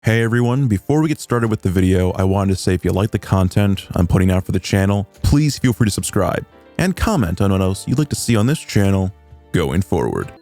Hey everyone, before we get started with the video, I wanted to say if you like the content I'm putting out for the channel, please feel free to subscribe and comment on what else you'd like to see on this channel going forward.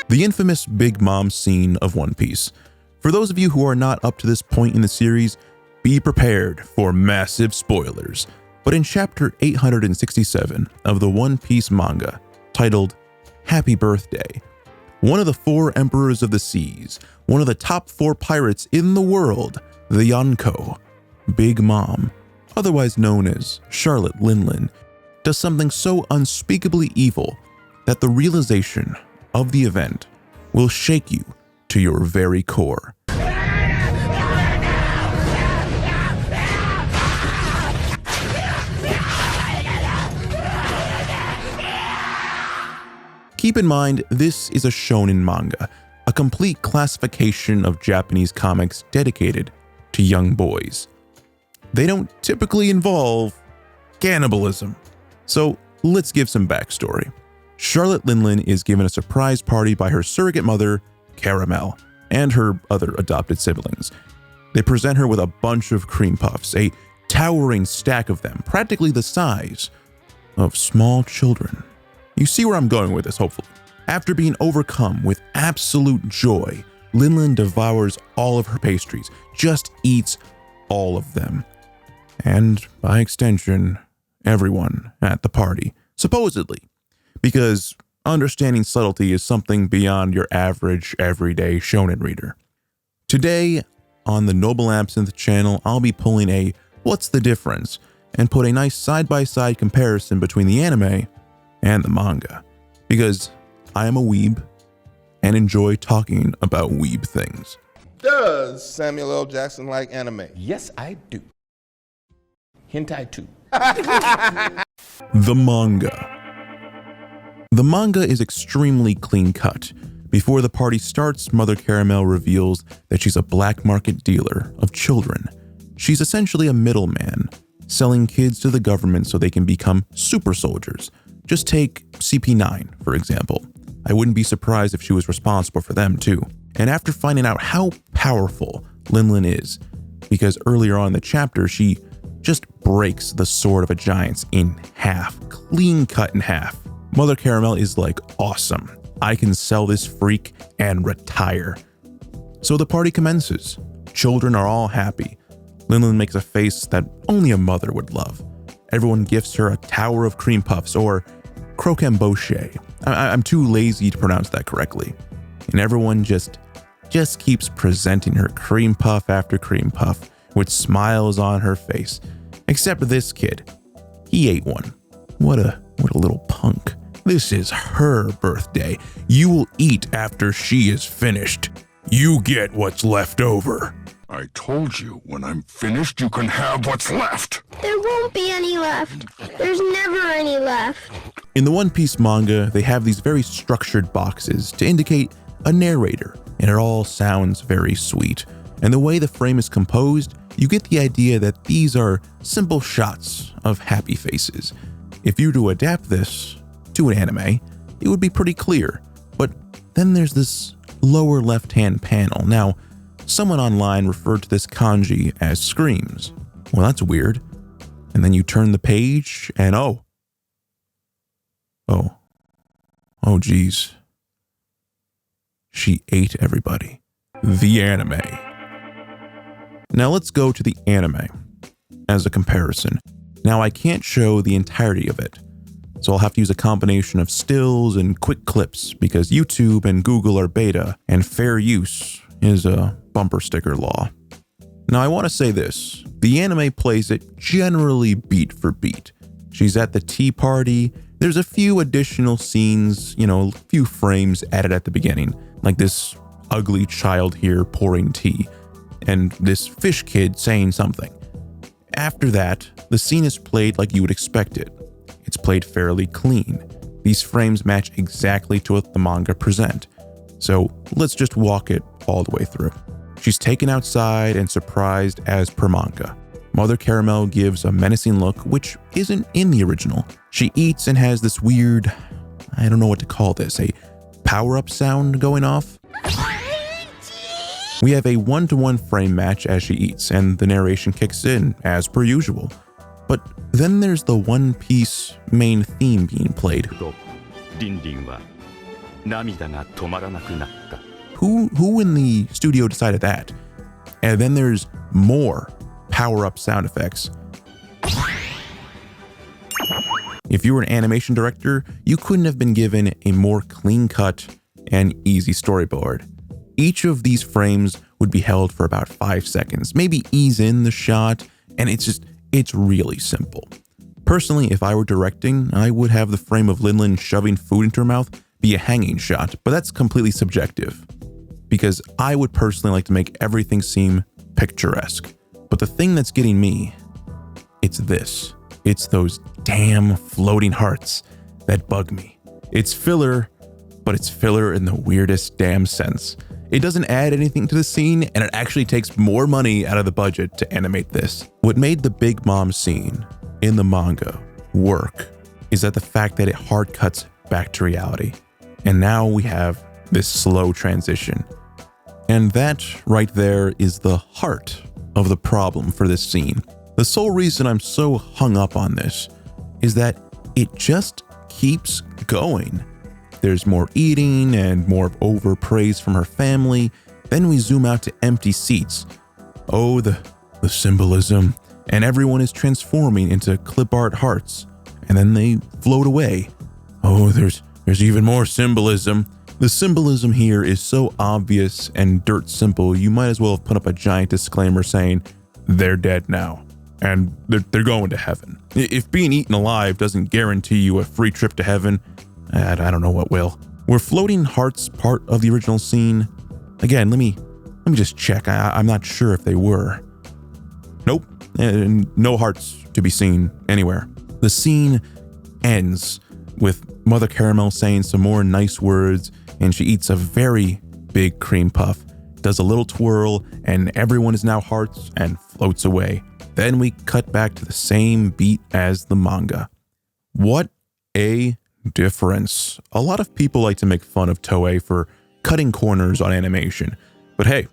The infamous Big Mom scene of One Piece. For those of you who are not up to this point in the series, be prepared for massive spoilers. But in chapter 867 of the One Piece manga, titled Happy Birthday, one of the 4 Emperors of the Seas, one of the top 4 pirates in the world, the Yonko, Big Mom, otherwise known as Charlotte Linlin, does something so unspeakably evil that the realization of the event will shake you to your very core. Keep in mind, this is a shonen manga, a complete classification of Japanese comics dedicated to young boys. They don't typically involve cannibalism. So let's give some backstory. Charlotte Linlin is given a surprise party by her surrogate mother, Caramel, and her other adopted siblings. They present her with a bunch of cream puffs, a towering stack of them, practically the size of small children. You see where I'm going with this, hopefully. After being overcome with absolute joy, Linlin devours all of her pastries, just eats all of them. And by extension, everyone at the party, supposedly, because understanding subtlety is something beyond your average, everyday shonen reader. Today, on the Noble Absinthe channel, I'll be pulling a what's the difference and put a nice side-by-side comparison between the anime and the manga, because I am a weeb and enjoy talking about weeb things. Does Samuel L. Jackson like anime? Yes, I do. Hentai too. The manga. The manga is extremely clean cut. Before the party starts, Mother Caramel reveals that she's a black market dealer of children. She's essentially a middleman, selling kids to the government so they can become super soldiers. Just take CP9, for example. I wouldn't be surprised if she was responsible for them too. And after finding out how powerful Linlin is, because earlier on in the chapter, she just breaks the sword of a giant in half, clean cut in half. Mother Caramel is like, awesome, I can sell this freak and retire. So the party commences. Children are all happy. Linlin makes a face that only a mother would love. Everyone gifts her a tower of cream puffs, or croquembouche. I'm too lazy to pronounce that correctly. And everyone just keeps presenting her cream puff after cream puff with smiles on her face. Except this kid. He ate one. What a little punk. This is her birthday. You will eat after she is finished. You get what's left over. I told you, when I'm finished, you can have what's left. There won't be any left. There's never any left. In the One Piece manga, they have these very structured boxes to indicate a narrator, and it all sounds very sweet. And the way the frame is composed, you get the idea that these are simple shots of happy faces. If you were to adapt this to an anime, it would be pretty clear. But then there's this lower left-hand panel. Now, someone online referred to this kanji as screams. Well, that's weird. And then you turn the page and oh geez. She ate everybody. The anime. Now let's go to the anime as a comparison. Now I can't show the entirety of it, so I'll have to use a combination of stills and quick clips because YouTube and Google are beta and fair use is a bumper sticker law. Now I want to say this, the anime plays it generally beat for beat. She's at the tea party, there's a few additional scenes, a few frames added at the beginning, like this ugly child here pouring tea, and this fish kid saying something. After that, the scene is played like you would expect it. It's played fairly clean. These frames match exactly to what the manga present. So let's just walk it all the way through. She's taken outside and surprised as per manga. Mother Caramel gives a menacing look, which isn't in the original. She eats and has this weird, I don't know what to call this, a power-up sound going off. We have a one-to-one frame match as she eats, and the narration kicks in, as per usual. But then there's the One Piece main theme being played. Who in the studio decided that? And then there's more power-up sound effects. If you were an animation director, you couldn't have been given a more clean-cut and easy storyboard. Each of these frames would be held for about 5 seconds, maybe ease in the shot, and it's really simple. Personally, if I were directing, I would have the frame of Linlin shoving food into her mouth be a hanging shot, but that's completely subjective, because I would personally like to make everything seem picturesque. But the thing that's getting me, it's this. It's those damn floating hearts that bug me. It's filler, but it's filler in the weirdest damn sense. It doesn't add anything to the scene, and it actually takes more money out of the budget to animate this. What made the Big Mom scene in the manga work is that the fact that it hard cuts back to reality. And now we have this slow transition. And that right there is the heart of the problem for this scene. The sole reason I'm so hung up on this is that it just keeps going. There's more eating and more overpraise from her family. Then we zoom out to empty seats. Oh, the symbolism. And everyone is transforming into clip art hearts. And then they float away. Oh, there's even more symbolism. The symbolism here is so obvious and dirt simple, you might as well have put up a giant disclaimer saying, they're dead now, and they're going to heaven. If being eaten alive doesn't guarantee you a free trip to heaven, I don't know what will. Were floating hearts part of the original scene? Again, let me just check. I'm not sure if they were. Nope, no hearts to be seen anywhere. The scene ends with Mother Caramel saying some more nice words, and she eats a very big cream puff, does a little twirl, and everyone is now hearts and floats away. Then we cut back to the same beat as the manga. What a difference. A lot of people like to make fun of Toei for cutting corners on animation, but hey,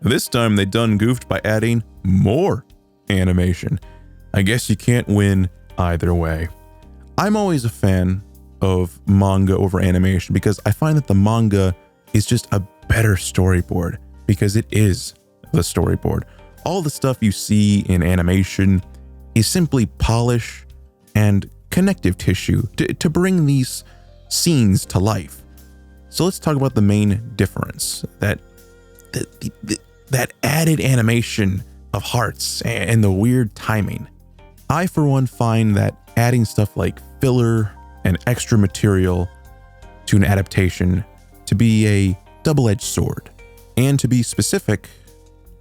this time they done goofed by adding more animation. I guess you can't win either way. I'm always a fan of manga over animation because I find that the manga is just a better storyboard because it is the storyboard. All the stuff you see in animation is simply polish and connective tissue to bring these scenes to life. So let's talk about the main difference, that added animation of hearts and the weird timing. I, for one, find that adding stuff like filler and extra material to an adaptation to be a double-edged sword. And to be specific,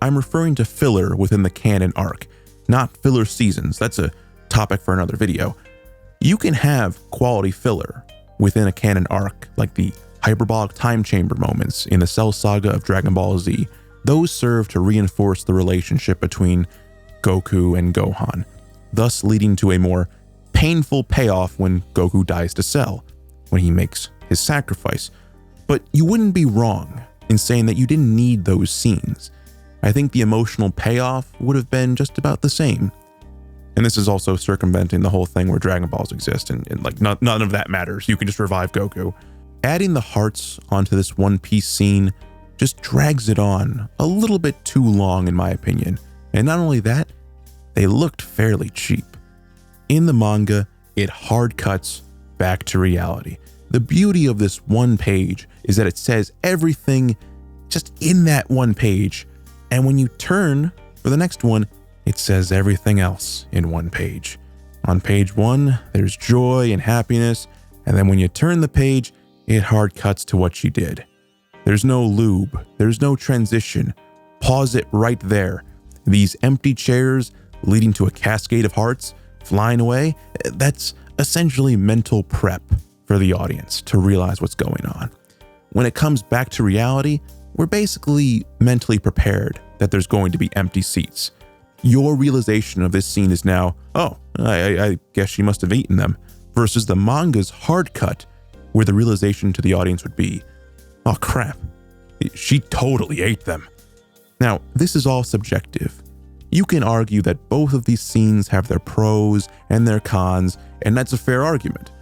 I'm referring to filler within the canon arc, not filler seasons. That's a topic for another video. You can have quality filler within a canon arc, like the hyperbolic time chamber moments in the Cell Saga of Dragon Ball Z. Those serve to reinforce the relationship between Goku and Gohan, thus leading to a more painful payoff when Goku dies to Cell, when he makes his sacrifice. But you wouldn't be wrong in saying that you didn't need those scenes. I think the emotional payoff would have been just about the same. And this is also circumventing the whole thing where Dragon Balls exist and like none of that matters. You can just revive Goku. Adding the hearts onto this One Piece scene just drags it on a little bit too long in my opinion. And not only that, they looked fairly cheap. In the manga, it hard cuts back to reality. The beauty of this one page is that it says everything just in that one page. And when you turn for the next one, it says everything else in one page. On page 1, there's joy and happiness. And then when you turn the page, it hard cuts to what she did. There's no lube. There's no transition. Pause it right there. These empty chairs leading to a cascade of hearts flying away, that's essentially mental prep for the audience to realize what's going on. When it comes back to reality, we're basically mentally prepared that there's going to be empty seats. Your realization of this scene is now, oh, I guess she must have eaten them, versus the manga's hard cut, where the realization to the audience would be, oh crap, she totally ate them. Now, this is all subjective. You can argue that both of these scenes have their pros and their cons, and that's a fair argument.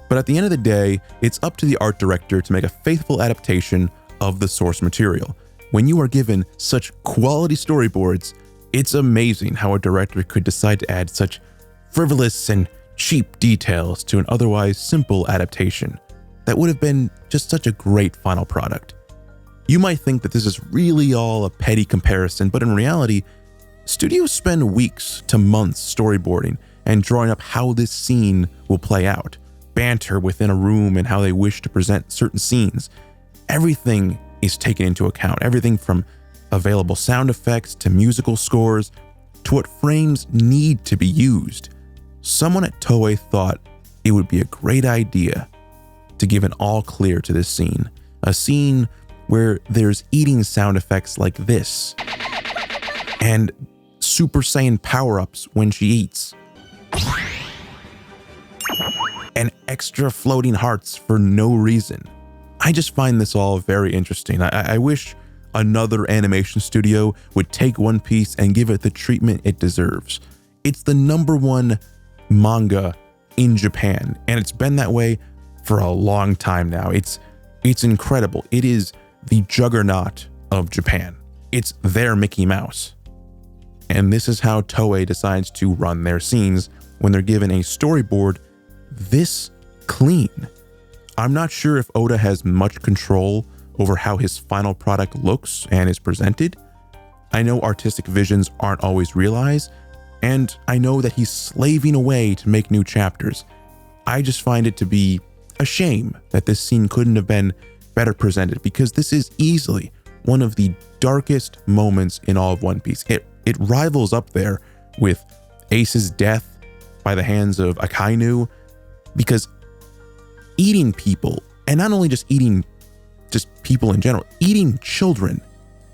But at the end of the day, it's up to the art director to make a faithful adaptation of the source material. When you are given such quality storyboards, it's amazing how a director could decide to add such frivolous and cheap details to an otherwise simple adaptation that would have been just such a great final product. You might think that this is really all a petty comparison, but in reality, studios spend weeks to months storyboarding and drawing up how this scene will play out, banter within a room and how they wish to present certain scenes. Everything is taken into account, everything from available sound effects to musical scores to what frames need to be used. Someone at Toei thought it would be a great idea to give an all clear to this scene, a scene where there's eating sound effects like this and Super Saiyan power-ups when she eats, and extra floating hearts for no reason. I just find this all very interesting. I wish another animation studio would take One Piece and give it the treatment it deserves. It's the #1 manga in Japan, and it's been that way for a long time now. It's incredible. It is the juggernaut of Japan. It's their Mickey Mouse. And this is how Toei decides to run their scenes when they're given a storyboard this clean. I'm not sure if Oda has much control over how his final product looks and is presented. I know artistic visions aren't always realized, and I know that he's slaving away to make new chapters. I just find it to be a shame that this scene couldn't have been better presented, because this is easily one of the darkest moments in all of One Piece. It rivals up there with Ace's death by the hands of Akainu, because eating people, and not only just eating just people in general, eating children,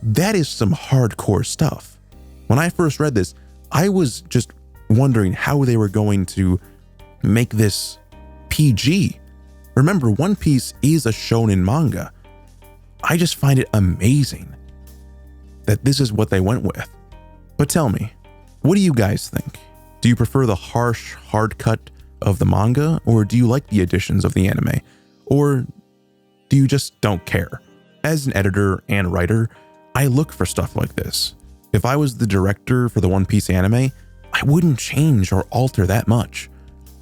that is some hardcore stuff. When I first read this, I was just wondering how they were going to make this PG. Remember, One Piece is a shonen manga. I just find it amazing that this is what they went with. But tell me, what do you guys think? Do you prefer the harsh, hard cut of the manga, or do you like the additions of the anime? Or do you just don't care? As an editor and writer, I look for stuff like this. If I was the director for the One Piece anime, I wouldn't change or alter that much.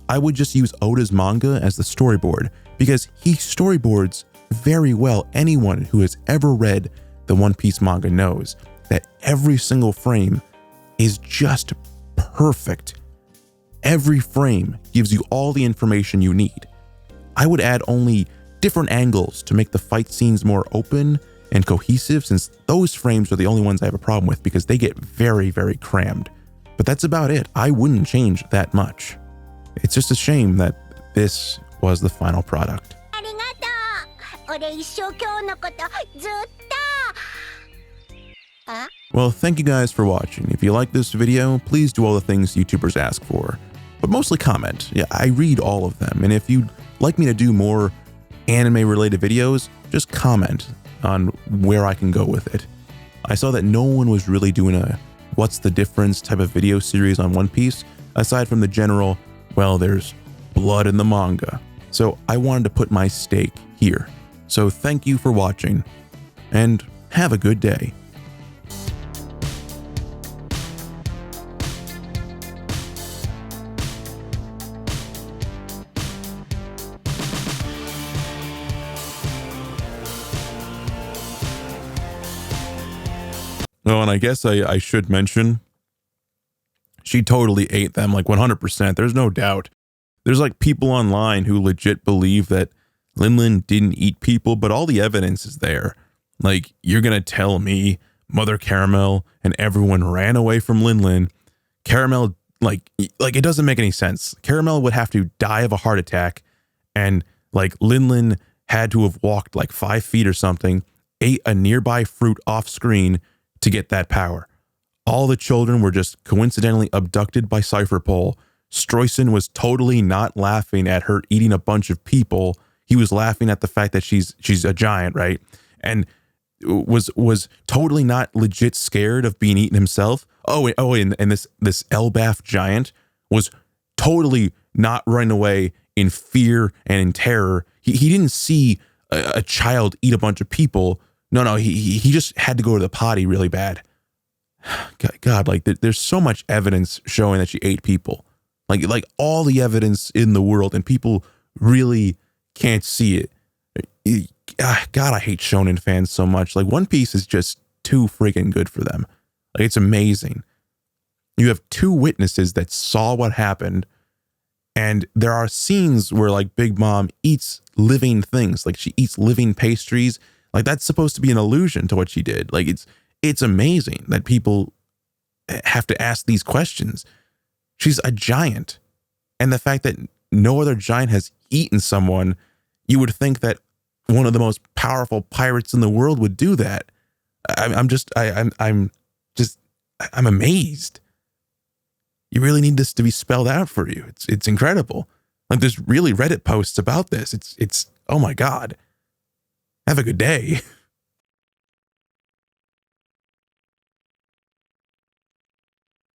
I would just use Oda's manga as the storyboard, because he storyboards very well. Anyone who has ever read the One Piece manga knows that every single frame is just perfect. Every frame gives you all the information you need. I would add only different angles to make the fight scenes more open and cohesive, since those frames are the only ones I have a problem with because they get very, very crammed. But that's about it. I wouldn't change that much. It's just a shame that this was the final product. Well, thank you guys for watching. If you like this video, please do all the things YouTubers ask for, but mostly comment. Yeah, I read all of them, and if you'd like me to do more anime related videos, just comment on where I can go with it. I saw that no one was really doing a what's the difference type of video series on One Piece, aside from the general, well, there's blood in the manga. So I wanted to put my stake here. So thank you for watching, and have a good day. Oh, and I guess I should mention, she totally ate them, like 100%. There's no doubt. There's like people online who legit believe that Linlin didn't eat people, but all the evidence is there. Like, you're going to tell me Mother Caramel and everyone ran away from Linlin. Caramel, like it doesn't make any sense. Caramel would have to die of a heart attack, and like Linlin had to have walked like 5 feet or something, ate a nearby fruit off screen to get that power. All the children were just coincidentally abducted by Cypher Pole. Stroyson was totally not laughing at her eating a bunch of people. He was laughing at the fact that she's a giant, right? And was totally not legit scared of being eaten himself. And this Elbaf giant was totally not running away in fear and in terror. He didn't see a child eat a bunch of people. No, he just had to go to the potty really bad. God, like there's so much evidence showing that she ate people. Like all the evidence in the world, and people really can't see it. God, I hate shonen fans so much. Like One Piece is just too freaking good for them. Like it's amazing. You have two witnesses that saw what happened, and there are scenes where like Big Mom eats living things. Like she eats living pastries. Like that's supposed to be an allusion to what she did. Like it's amazing that people have to ask these questions. She's a giant. And the fact that no other giant has eaten someone, you would think that one of the most powerful pirates in the world would do that. I'm amazed. You really need this to be spelled out for you. It's incredible. Like there's really Reddit posts about this. It's oh my God. Have a good day.